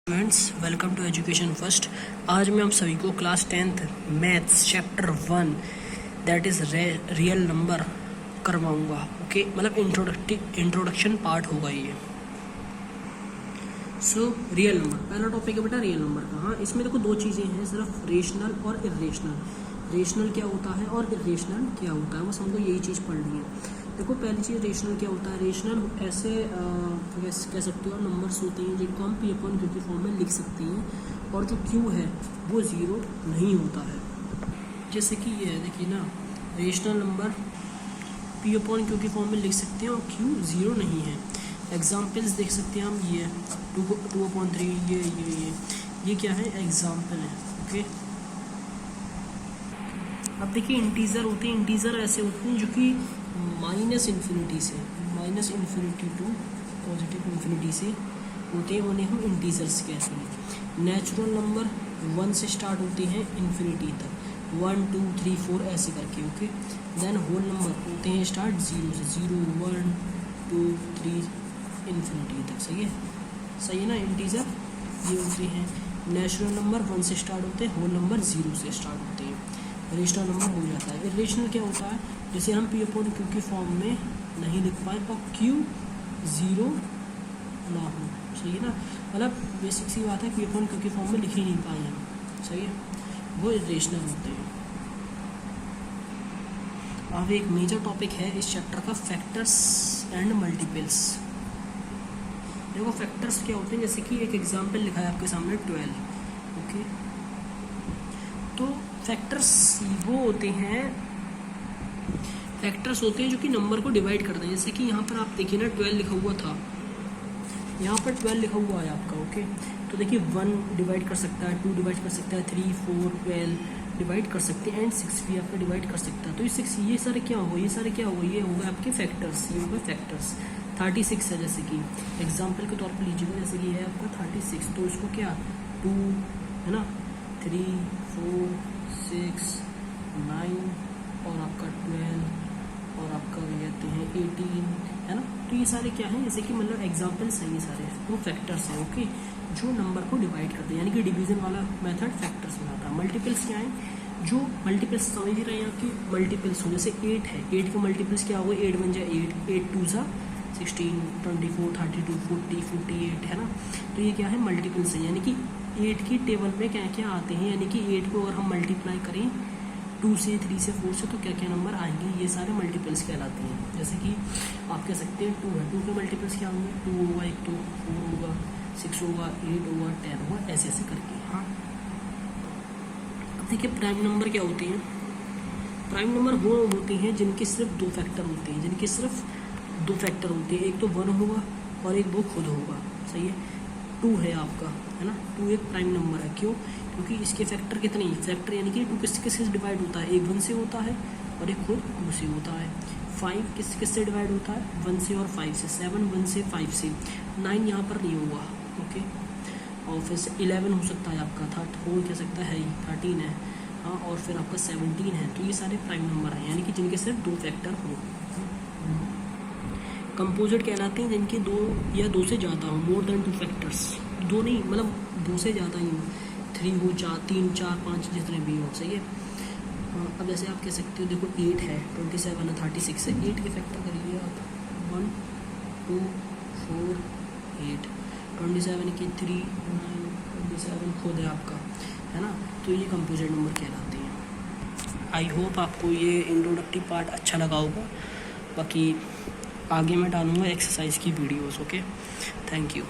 Students, welcome to Education First. आज मैं आप सभी को class 10th maths chapter 1 that is real number करवाऊंगा। ओके, मतलब इंट्रोडक्शन पार्ट होगा ये। सो रियल नंबर पहला टॉपिक है बेटा, रियल नंबर का। हाँ, इसमें देखो दो चीज़ें हैं, सिर्फ रेशनल और इरेशनल। रेशनल क्या होता है और इरेशनल क्या होता है, बस हमको यही चीज़ पढ़नी है। देखो पहली चीज़, रेशनल क्या होता है। रेशनल ऐसे कह सकते हो नंबर्स होते हैं जिनको हम पी अपॉन क्यू के फॉर्म में लिख सकते हैं, और जो क्यू है वो ज़ीरो नहीं होता है। जैसे कि ये है, देखिए ना, rational number P upon Q के फॉर्म में लिख सकते हैं और क्यू ज़ीरो नहीं है। एग्जाम्पल्स देख सकते हैं हम, ये 2/3, ये क्या है, एग्जाम्पल है। ओके, अब देखिए इंटीजर होते हैं। इंटीजर ऐसे होते हैं जो कि minus infinity to positive infinity से होते हैं, उन्हें हम इंटीजर्स कहते हैं। नेचुरल नंबर 1 से स्टार्ट होते हैं इन्फिनिटी तक, 1 2 3 4 ऐसे करके। ओके, देन होल नंबर होते हैं स्टार्ट 0 से, 0 1 2 3 इन्फिनिटी तक। सही है ना। इंटीजर ये होते हैं। नेचुरल नंबर 1 से स्टार्ट होते हैं, होल नंबर 0 से स्टार्ट होते हैं, रेशनल नंबर हो जाता है। इरेशनल क्या होता है, जैसे हम पी अपॉन क्यू के फॉर्म में नहीं लिख पाए और क्यू ज़ीरो ना हो। सही है ना, मतलब बेसिक सी बात है, पी अपॉन क्यू के फॉर्म में लिख ही नहीं पाए हम। सही है, वो इरेशनल होते हैं। अब एक मेजर टॉपिक है इस चैप्टर का, फैक्टर्स एंड मल्टीपल्स। देखो फैक्टर्स क्या होते हैं, जैसे कि एक एग्जाम्पल लिखा है आपके सामने 12। ओके, तो फैक्टर्स वो होते हैं जो कि नंबर को डिवाइड करते हैं। जैसे कि यहाँ पर आप देखिए ना, 12 लिखा हुआ था, यहाँ पर 12 लिखा हुआ है आपका। ओके, तो देखिए 1 डिवाइड कर सकता है, 2 डिवाइड कर सकता है, 3 4 12 डिवाइड कर सकते हैं, एंड 6 भी आपका डिवाइड कर सकता है। तो ये 6, ये सारे क्या होगा, ये होगा आपके फैक्टर्स। ये होगा फैक्टर्स। 36 है, जैसे कि एग्जाम्पल के तौर पर लीजिएगा, जैसे कि है आपका 36, तो इसको क्या 2 है ना, 3 4 6 9 और आपका 12 और आपका कहते हैं 18, है ना। तो ये सारे क्या हैं, जैसे कि मतलब एग्जाम्पल्स हैं, ये सारे वो फैक्टर्स हैं। ओके, जो नंबर को डिवाइड करते हैं, यानी कि डिवीजन वाला मेथड फैक्टर्स में आता है। मल्टीपल्स क्या है, जो मल्टीपल्स समझ ही रहे हैं आपकी मल्टीपल्स हो, जैसे 8 है, 8 के मल्टीपल्स क्या हुआ, 8 1 जा 8, 8 2 जा 16 24 32 40 48, है ना। तो ये क्या है, मल्टीपल्स है, यानी कि 8 की टेबल में क्या क्या आते हैं, यानी कि 8 को अगर हम मल्टीप्लाई करें 2 से 3 से 4 से, तो क्या क्या नंबर आएंगे, ये सारे मल्टीपल्स कहलाते हैं। जैसे कि आप कह सकते हैं 2 है, 2 के मल्टीपल्स क्या होंगे, 2 होगा, एक तो 4 होगा, 6 होगा, 8 होगा, 10 होगा, ऐसे ऐसे करके। हाँ, अब देखिए प्राइम नंबर क्या होते हैं। प्राइम नंबर वो होते हैं जिनके सिर्फ 2 फैक्टर होते हैं, एक तो 1 होगा और एक वो खुद होगा। सही है, 2 है आपका, है ना। 2 एक प्राइम नंबर है, क्यों, क्योंकि इसके फैक्टर कितने, फैक्टर यानी कि 2 किससे डिवाइड होता है, एक 1 से होता है और एक खुद 2 से होता है। 5 किससे डिवाइड होता है, 1 से और 5 से। 7 1 से 5 से। 9 यहाँ पर नहीं हुआ। ओके, और फिर से 11 हो सकता है आपका, 4 कह सकता है, 13 है, हाँ, और फिर आपका 17 है। तो ये सारे प्राइम नंबर हैं, यानी कि जिनके सिर्फ 2 फैक्टर हो। कंपोजिट कहलाते हैं जिनके 2 या 2 से ज़्यादा हो, मोर देन 2 फैक्टर्स। 2 नहीं, मतलब 2 से ज़्यादा ही हो, 3 हो, 3 4 5 जितने भी हो। सही है। अब जैसे आप कह सकते हो, देखो 8 है, 27 है, 36 है, 8 के फैक्टर करिए आप, 1 2 4 8, 27 के 3 9, 27 खुद है आपका, है ना। तो ये कंपोजिट नंबर कहलाते हैं। आई होप आपको ये इंट्रोडक्टिव पार्ट अच्छा लगा होगा। बाकी आगे मैं डालूँगा एक्सरसाइज की वीडियोस। Okay, thank you.